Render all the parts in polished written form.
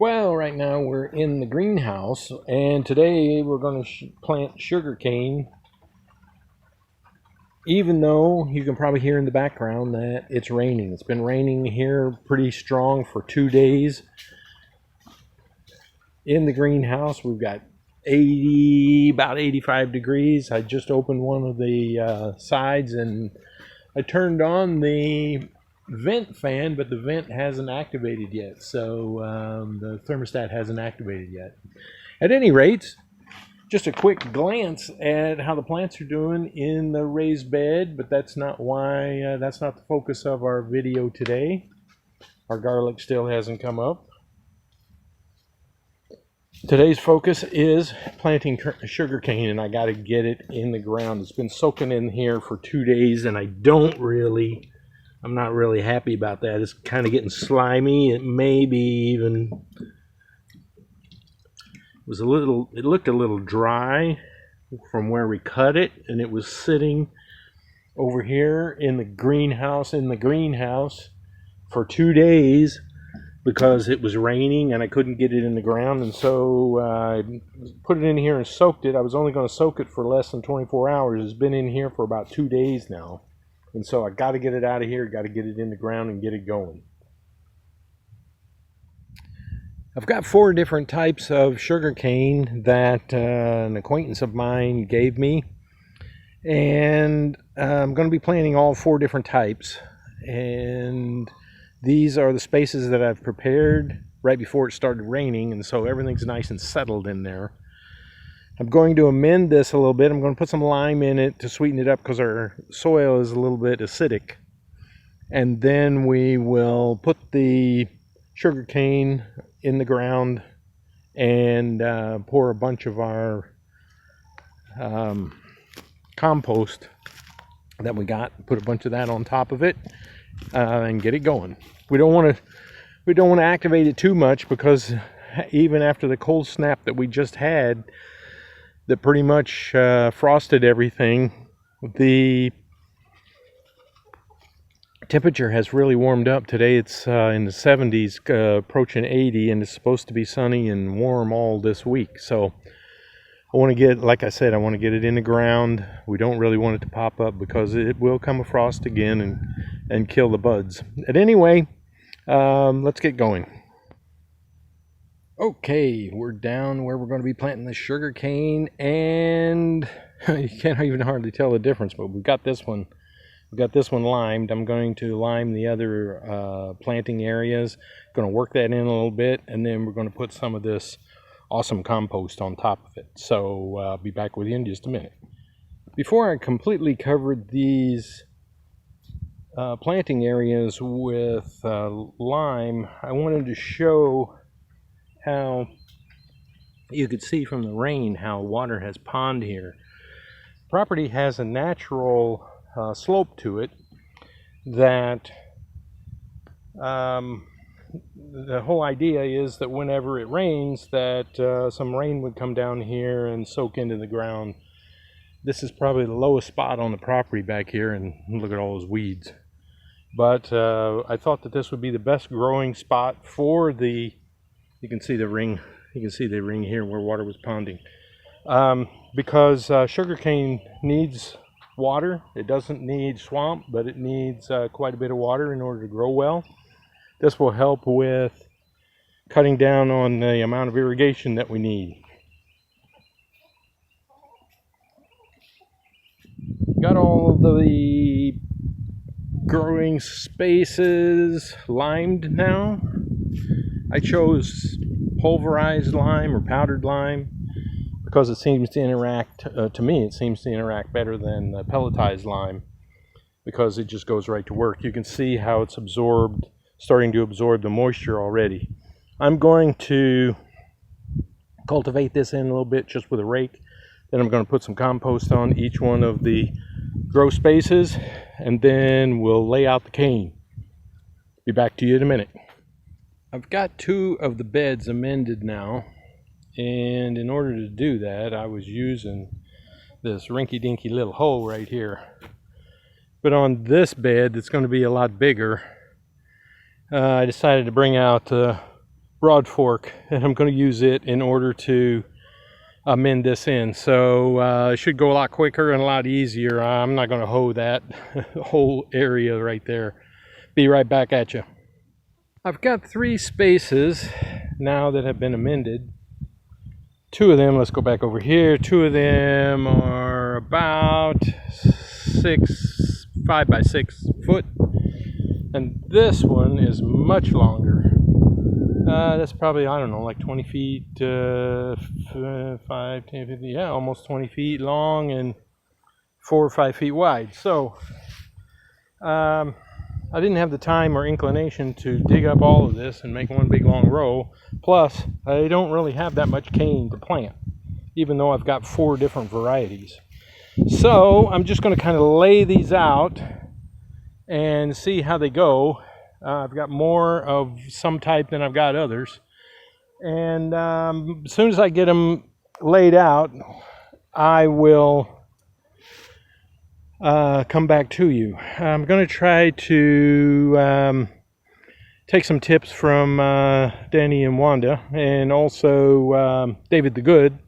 Well, right now we're in the greenhouse, and today we're going to plant sugarcane. Even though you can probably hear in the background that it's raining. It's been raining here pretty strong for 2 days. In the greenhouse, we've got about 85 degrees. I just opened one of the sides and I turned on the vent fan, but the vent hasn't activated yet, so the thermostat hasn't activated yet. At any rate, just a quick glance at how the plants are doing in the raised bed, but that's not the focus of our video today. Our garlic still hasn't come up. Today's focus is planting sugarcane, and I got to get it in the ground. It's been soaking in here for 2 days, and I'm not really happy about that. It's kind of getting slimy. It looked a little dry from where we cut it, and it was sitting over here in the greenhouse for 2 days because it was raining and I couldn't get it in the ground. And so I put it in here and soaked it. I was only going to soak it for less than 24 hours. It's been in here for about 2 days now. And so I got to get it out of here, got to get it in the ground and get it going. I've got 4 different types of sugarcane that an acquaintance of mine gave me. And I'm going to be planting all 4 different types. And these are the spaces that I've prepared right before it started raining. And so everything's nice and settled in there. I'm going to amend this a little bit. I'm going to put some lime in it to sweeten it up because our soil is a little bit acidic. And then we will put the sugarcane in the ground and pour a bunch of our compost that we got, put a bunch of that on top of it and get it going. We don't want to activate it too much because even after the cold snap that we just had that pretty much frosted everything, the temperature has really warmed up. Today it's in the 70s, approaching 80, and it's supposed to be sunny and warm all this week. So I want to get, like I said, I want to get it in the ground. We don't really want it to pop up because it will come a frost again and kill the buds. At anyway, let's get going. Okay, we're down where we're going to be planting the sugarcane, and you can't even hardly tell the difference, but we've got this one. We've got this one limed. I'm going to lime the other planting areas. Going to work that in a little bit, and then we're going to put some of this awesome compost on top of it. So I'll be back with you in just a minute. Before I completely covered these planting areas with lime, I wanted to show how you could see from the rain how water has ponded here. Property has a natural slope to it that the whole idea is that whenever it rains that some rain would come down here and soak into the ground. This is probably the lowest spot on the property back here, and look at all those weeds. But I thought that this would be the best growing spot for the, you can see the ring here where water was ponding, because sugarcane needs water. It doesn't need swamp, but it needs quite a bit of water in order to grow well. This will help with cutting down on the amount of irrigation that we need. Got all of the growing spaces limed now. I chose pulverized lime or powdered lime because it seems to interact, to me, it seems to interact better than pelletized lime because it just goes right to work. You can see how it's starting to absorb the moisture already. I'm going to cultivate this in a little bit just with a rake. Then I'm going to put some compost on each one of the grow spaces, and then we'll lay out the cane. Be back to you in a minute. I've got 2 of the beds amended now, and in order to do that I was using this rinky-dinky little hole right here. But on this bed, it's going to be a lot bigger. I decided to bring out broad fork, and I'm going to use it in order to mend this in. So it should go a lot quicker and a lot easier. I'm not going to hoe that whole area right there. Be right back at you. I've got 3 spaces now that have been amended. 2 of them, let's go back over here, 2 of them are about 5 by 6 foot, and this one is much longer. That's probably, I don't know, like 20 feet, 5, 10, 15, yeah, almost 20 feet long and 4 or 5 feet wide. So I didn't have the time or inclination to dig up all of this and make one big long row. Plus, I don't really have that much cane to plant, even though I've got 4 different varieties. So I'm just going to kind of lay these out and see how they go. I've got more of some type than I've got others. And as soon as I get them laid out, I will come back to you. I'm going to try to take some tips from Danny and Wanda, and also David the Good.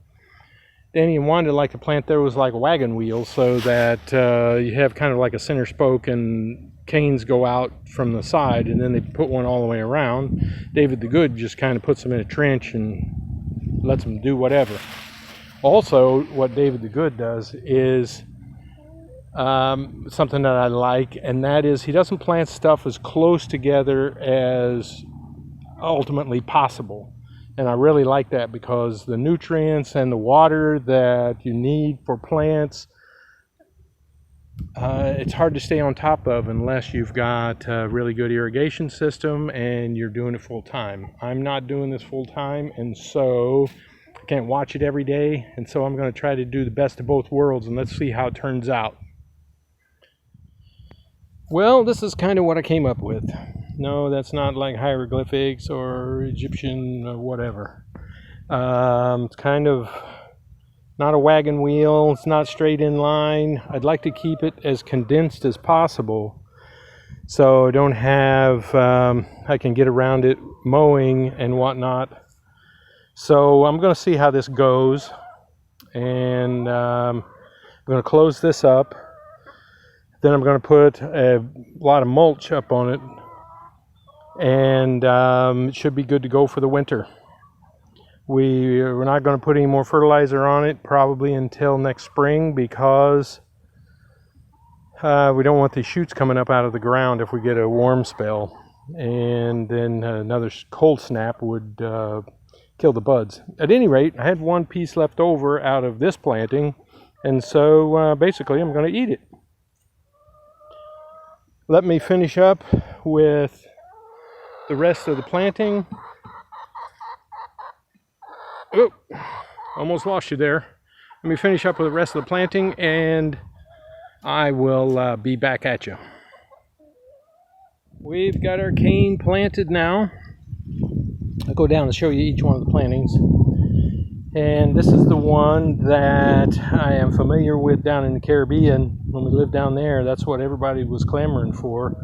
Danny and Wanda like to plant those like wagon wheels, so that you have kind of like a center spoke and canes go out from the side, and then they put one all the way around. David the Good just kind of puts them in a trench and lets them do whatever. Also, what David the Good does is something that I like, and that is he doesn't plant stuff as close together as ultimately possible. And I really like that, because the nutrients and the water that you need for plants, it's hard to stay on top of unless you've got a really good irrigation system and you're doing it full time. I'm not doing this full time, and so I can't watch it every day, and so I'm going to try to do the best of both worlds, and let's see how it turns out. Well, this is kind of what I came up with. No, that's not like hieroglyphics or Egyptian or whatever. It's kind of not a wagon wheel. It's not straight in line. I'd like to keep it as condensed as possible, so I don't have, I can get around it mowing and whatnot. So I'm going to see how this goes, and I'm going to close this up. Then I'm going to put a lot of mulch up on it, and it should be good to go for the winter. We're not going to put any more fertilizer on it probably until next spring, because we don't want these shoots coming up out of the ground if we get a warm spell, and then another cold snap would kill the buds. At any rate, I had 1 piece left over out of this planting, and so basically I'm going to eat it. Let me finish up with the rest of the planting. Oh, almost lost you there. Let me finish up with the rest of the planting, and I will be back at you. We've got our cane planted now. I'll go down and show you each one of the plantings. And this is the one that I am familiar with down in the Caribbean. When we lived down there, that's what everybody was clamoring for,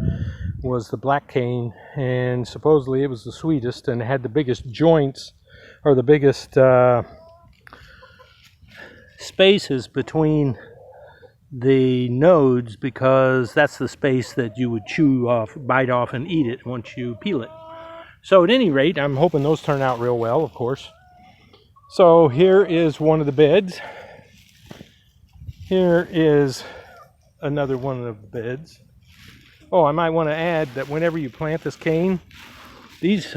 was the black cane. And supposedly it was the sweetest and had the biggest joints, or the biggest spaces between the nodes, because that's the space that you would chew off, bite off, and eat it once you peel it. So at any rate, I'm hoping those turn out real well, of course. So here is one of the beds. Here is another one of the beds. Oh, I might want to add that whenever you plant this cane, these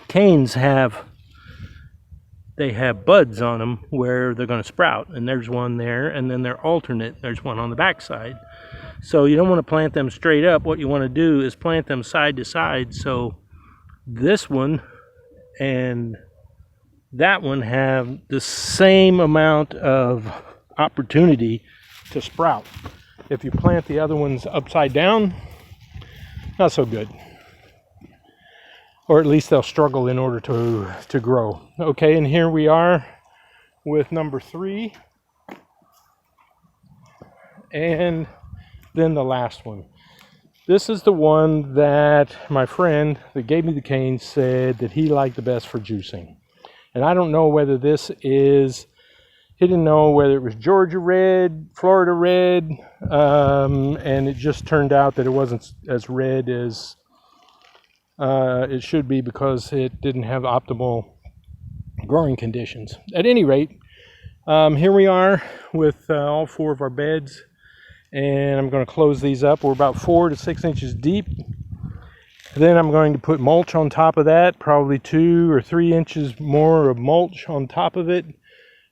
canes have buds on them where they're going to sprout, and there's one there, and then they're alternate. There's one on the back side. So you don't want to plant them straight up. What you want to do is plant them side to side, so this one and that one have the same amount of opportunity to sprout. If you plant the other ones upside down, not so good. Or at least they'll struggle in order to grow. Okay, and here we are with number 3. And then the last one. This is the one that my friend that gave me the cane said that he liked the best for juicing. And I don't know whether this is, he didn't know whether it was Georgia red, Florida red, and it just turned out that it wasn't as red as it should be because it didn't have optimal growing conditions. At any rate, here we are with all 4 of our beds, and I'm going to close these up. We're about 4 to 6 inches deep. Then I'm going to put mulch on top of that, probably 2 or 3 inches more of mulch on top of it,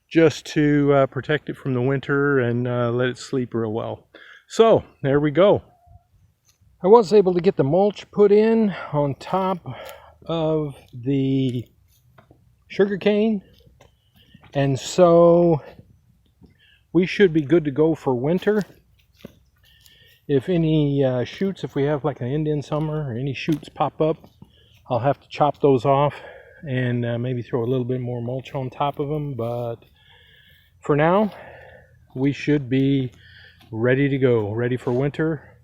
just to protect it from the winter and let it sleep real well. So there we go. I was able to get the mulch put in on top of the sugarcane, and so we should be good to go for winter. If any shoots, if we have like an Indian summer or any shoots pop up, I'll have to chop those off and maybe throw a little bit more mulch on top of them. But for now, we should be ready to go, ready for winter.